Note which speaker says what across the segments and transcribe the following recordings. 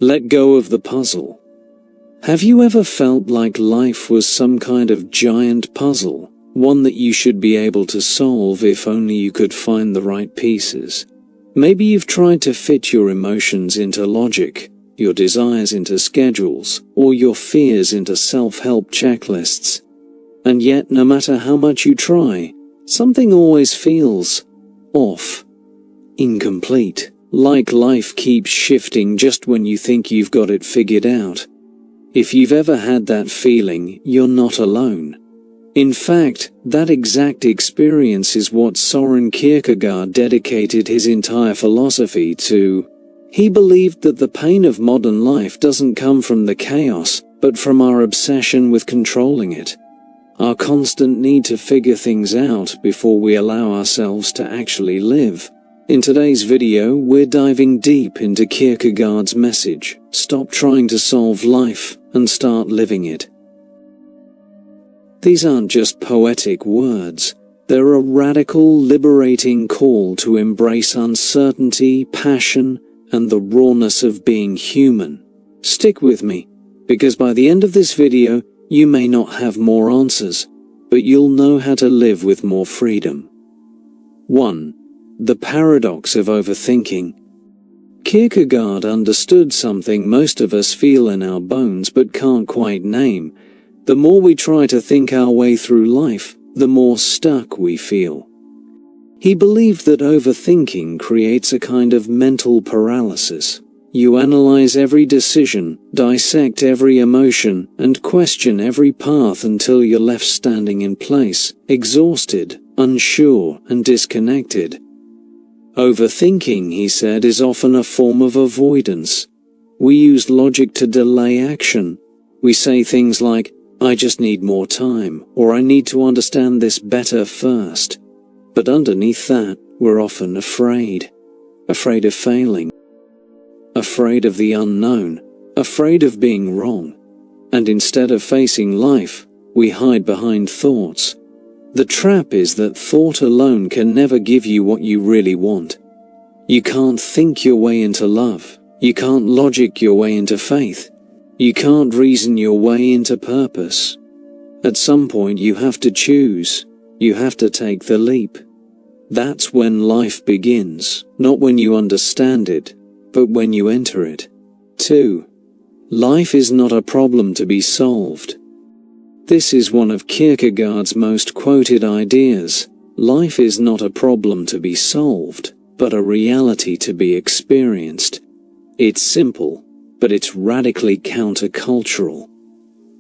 Speaker 1: Let go of the puzzle. Have you ever felt like life was some kind of giant puzzle, one that you should be able to solve if only you could find the right pieces? Maybe you've tried to fit your emotions into logic, your desires into schedules, or your fears into self-help checklists. And yet, no matter how much you try, something always feels off, incomplete, like life keeps shifting just when you think you've got it figured out. If you've ever had that feeling, you're not alone. In fact, that exact experience is what Søren Kierkegaard dedicated his entire philosophy to. He believed that the pain of modern life doesn't come from the chaos, but from our obsession with controlling it. Our constant need to figure things out before we allow ourselves to actually live. In today's video, we're diving deep into Kierkegaard's message: stop trying to solve life and start living it. These aren't just poetic words. They're a radical, liberating call to embrace uncertainty, passion, and the rawness of being human. Stick with me, because by the end of this video, you may not have more answers, but you'll know how to live with more freedom. 1. The paradox of overthinking. Kierkegaard understood something most of us feel in our bones but can't quite name. The more we try to think our way through life, the more stuck we feel. He believed that overthinking creates a kind of mental paralysis. You analyze every decision, dissect every emotion, and question every path until you're left standing in place, exhausted, unsure, and disconnected. Overthinking, he said, is often a form of avoidance. We use logic to delay action. We say things like, "I just need more time," or "I need to understand this better first." But underneath that, we're often afraid. Afraid of failing. Afraid of the unknown. Afraid of being wrong. And instead of facing life, we hide behind thoughts. The trap is that thought alone can never give you what you really want. You can't think your way into love. You can't logic your way into faith. You can't reason your way into purpose. At some point you have to choose. You have to take the leap. That's when life begins, not when you understand it, but when you enter it. 2. Life is not a problem to be solved. This is one of Kierkegaard's most quoted ideas. Life is not a problem to be solved, but a reality to be experienced. It's simple, but it's radically countercultural.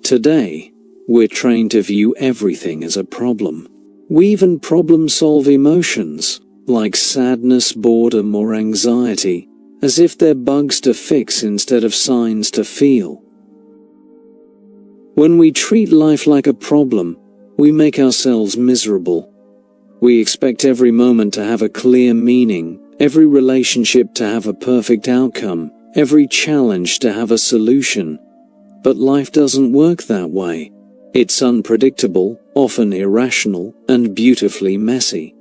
Speaker 1: Today, we're trained to view everything as a problem. We even problem-solve emotions, like sadness, boredom, or anxiety, as if they're bugs to fix instead of signs to feel. When we treat life like a problem, we make ourselves miserable. We expect every moment to have a clear meaning, every relationship to have a perfect outcome, every challenge to have a solution. But life doesn't work that way. It's unpredictable, often irrational, and beautifully messy.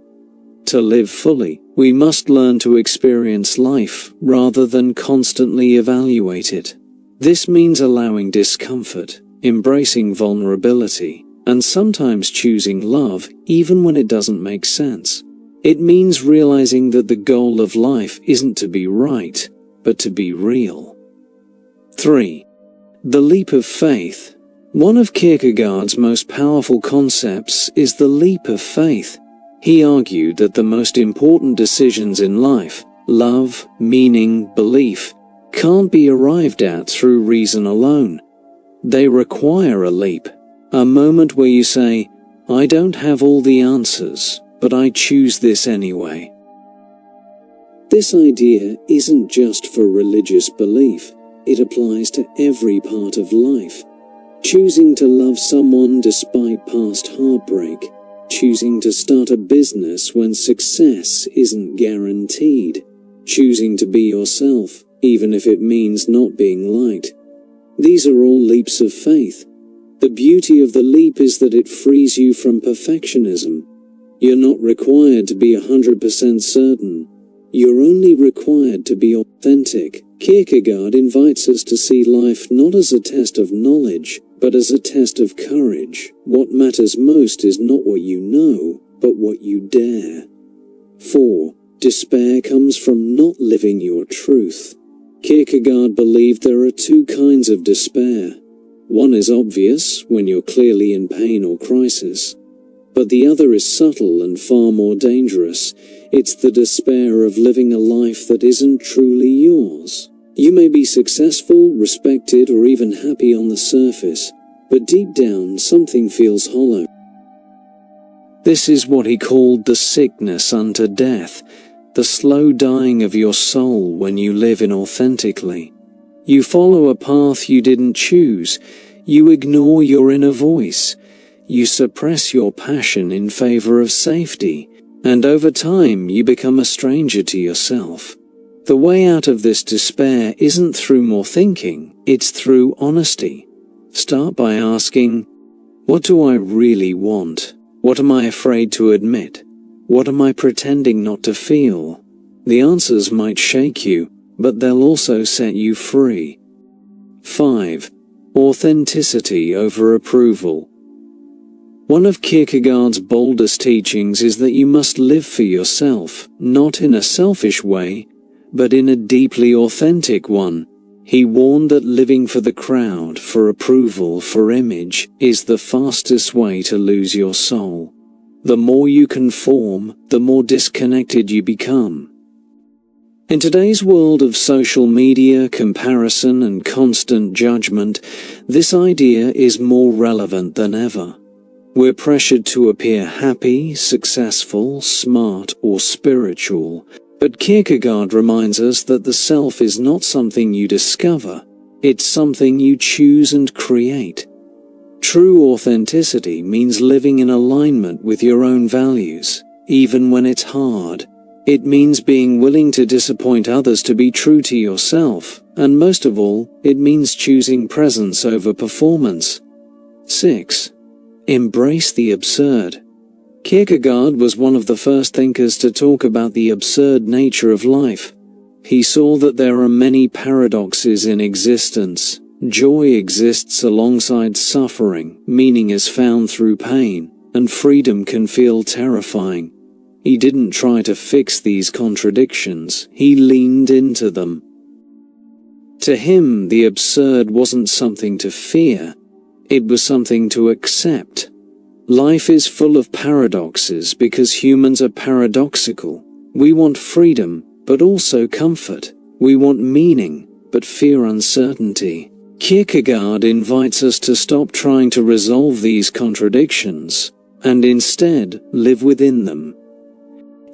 Speaker 1: To live fully, we must learn to experience life rather than constantly evaluate it. This means allowing discomfort, embracing vulnerability, and sometimes choosing love even when it doesn't make sense. It means realizing that the goal of life isn't to be right, but to be real. 3. The leap of faith. One of Kierkegaard's most powerful concepts is the leap of faith. He argued that the most important decisions in life, love, meaning, belief, can't be arrived at through reason alone. They require a leap, a moment where you say, "I don't have all the answers, but I choose this anyway." This idea isn't just for religious belief, it applies to every part of life. Choosing to love someone despite past heartbreak, choosing to start a business when success isn't guaranteed, choosing to be yourself, even if it means not being liked. These are all leaps of faith. The beauty of the leap is that it frees you from perfectionism. You're not required to be 100% certain. You're only required to be authentic. Kierkegaard invites us to see life not as a test of knowledge, but as a test of courage. What matters most is not what you know, but what you dare. 4. Despair comes from not living your truth. Kierkegaard believed there are two kinds of despair. One is obvious, when you're clearly in pain or crisis. But the other is subtle and far more dangerous. It's the despair of living a life that isn't truly yours. You may be successful, respected, or even happy on the surface, but deep down something feels hollow. This is what he called the sickness unto death, the slow dying of your soul when you live inauthentically. You follow a path you didn't choose. You ignore your inner voice. You suppress your passion in favor of safety, and over time you become a stranger to yourself. The way out of this despair isn't through more thinking, it's through honesty. Start by asking, what do I really want? What am I afraid to admit? What am I pretending not to feel? The answers might shake you, but they'll also set you free. 5. Authenticity over approval. One of Kierkegaard's boldest teachings is that you must live for yourself, not in a selfish way, but in a deeply authentic one. He warned that living for the crowd, for approval, for image, is the fastest way to lose your soul. The more you conform, the more disconnected you become. In today's world of social media, comparison, and constant judgment, this idea is more relevant than ever. We're pressured to appear happy, successful, smart, or spiritual, but Kierkegaard reminds us that the self is not something you discover, it's something you choose and create. True authenticity means living in alignment with your own values, even when it's hard. It means being willing to disappoint others to be true to yourself, and most of all, it means choosing presence over performance. 6. Embrace the absurd. Kierkegaard was one of the first thinkers to talk about the absurd nature of life. He saw that there are many paradoxes in existence. Joy exists alongside suffering, meaning is found through pain, and freedom can feel terrifying. He didn't try to fix these contradictions, he leaned into them. To him, the absurd wasn't something to fear, it was something to accept. Life is full of paradoxes because humans are paradoxical. We want freedom, but also comfort. We want meaning, but fear uncertainty. Kierkegaard invites us to stop trying to resolve these contradictions, and instead live within them.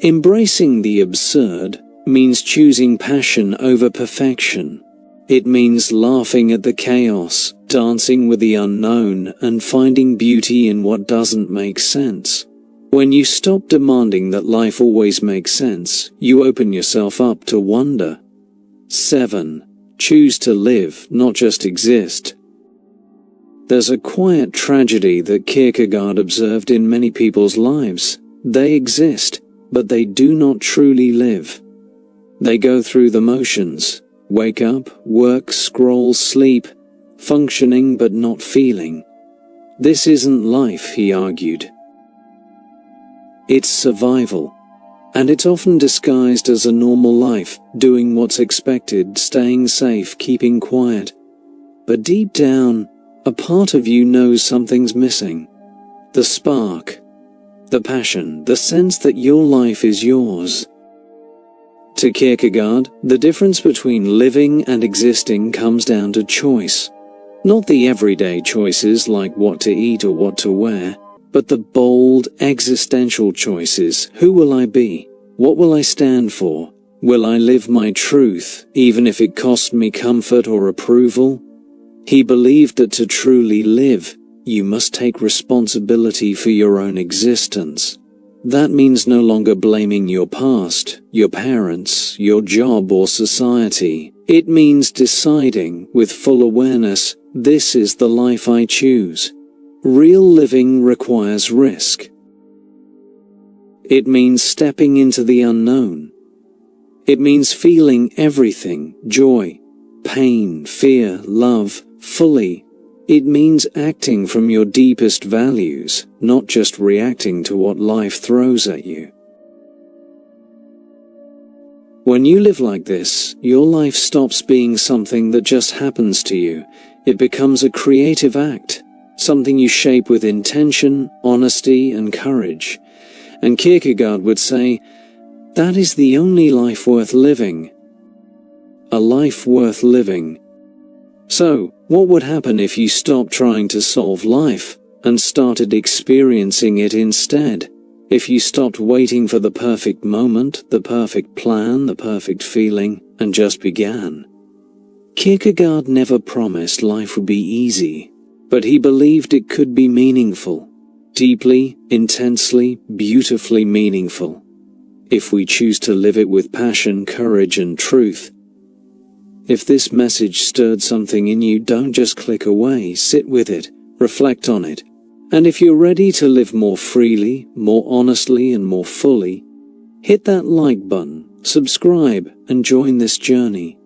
Speaker 1: Embracing the absurd means choosing passion over perfection. It means laughing at the chaos, dancing with the unknown, and finding beauty in what doesn't make sense. When you stop demanding that life always makes sense, you open yourself up to wonder. 7. Choose to live, not just exist. There's a quiet tragedy that Kierkegaard observed in many people's lives. They exist, but they do not truly live. They go through the motions. Wake up, work, scroll, sleep, functioning but not feeling. This isn't life, he argued. It's survival. And it's often disguised as a normal life, doing what's expected, staying safe, keeping quiet. But deep down, a part of you knows something's missing. The spark, the passion, the sense that your life is yours. To Kierkegaard, the difference between living and existing comes down to choice. Not the everyday choices like what to eat or what to wear, but the bold, existential choices. Who will I be? What will I stand for? Will I live my truth, even if it costs me comfort or approval? He believed that to truly live, you must take responsibility for your own existence. That means no longer blaming your past, your parents, your job, or society. It means deciding, with full awareness, this is the life I choose. Real living requires risk. It means stepping into the unknown. It means feeling everything: joy, pain, fear, love, fully. It means acting from your deepest values, not just reacting to what life throws at you. When you live like this, your life stops being something that just happens to you. It becomes a creative act, something you shape with intention, honesty, and courage. And Kierkegaard would say, that is the only life worth living. A life worth living. So, what would happen if you stopped trying to solve life and started experiencing it instead? If you stopped waiting for the perfect moment, the perfect plan, the perfect feeling, and just began? Kierkegaard never promised life would be easy, but he believed it could be meaningful. Deeply, intensely, beautifully meaningful. If we choose to live it with passion, courage, and truth. If this message stirred something in you, don't just click away, sit with it, reflect on it. And if you're ready to live more freely, more honestly, and more fully, hit that like button, subscribe, and join this journey.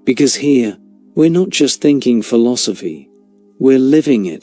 Speaker 1: Because here, we're not just thinking philosophy, we're living it.